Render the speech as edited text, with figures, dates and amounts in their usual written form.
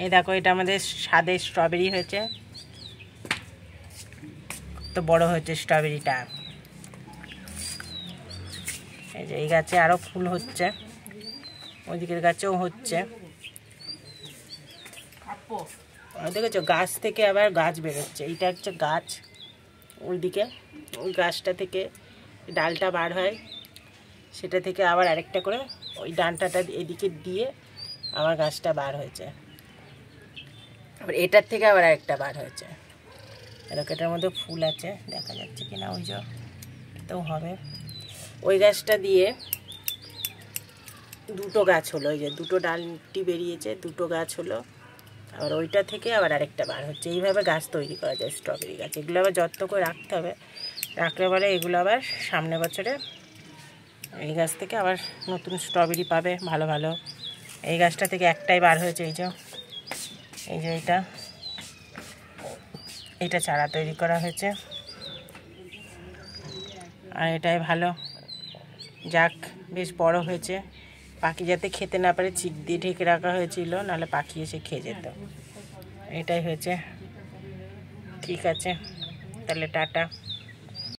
এই দেখো এটা আমাদের স্বাদের স্ট্রবেরি হয়েছে, তো বড় হয়েছে স্ট্রবেরিটা। এই যে এই গাছে আরও ফুল হচ্ছে, ওইদিকের গাছেও হচ্ছে। দেখেছো গাছ থেকে আবার গাছ বেরোচ্ছে, এইটা হচ্ছে গাছ, ওইদিকে ওই গাছটা থেকে ডালটা বার হয়, সেটা থেকে আবার আরেকটা করে ওই ডানটাটা এদিকে দিয়ে আবার গাছটা বার হয়েছে, আবার এটার থেকে আবার আরেকটা বার হয়েছে। এরকম এটার মধ্যে ফুল আছে, দেখা যাচ্ছে কিনা, ওই যে তো হবে। ওই গাছটা দিয়ে দুটো গাছ হলো, ওই যে দুটো ডালটি বেরিয়েছে, দুটো গাছ হলো, আবার ওইটা থেকে আবার আরেকটা বার হচ্ছে। এইভাবে গাছ তৈরি করা যায় স্ট্রবেরি গাছ। এগুলো আবার যত্ন করে রাখতে হবে, রাখলে পরে এগুলো আবার সামনে বছরে এই গাছ থেকে আবার নতুন স্ট্রবেরি পাবে ভালো ভালো। এই গাছটা থেকে একটাই বার হয়েছে, এই যে এইটা চারা তৈরি করা হয়েছে, আর এটাই ভালো, যাক বেশ বড় হয়েছে। পাখি যাতে খেতে না পারে চিক দিয়ে ঢেকে রাখা হয়েছিল, নাহলে পাখি এসে খেয়ে যেত। এটাই হয়েছে, ঠিক আছে তাহলে টাটা।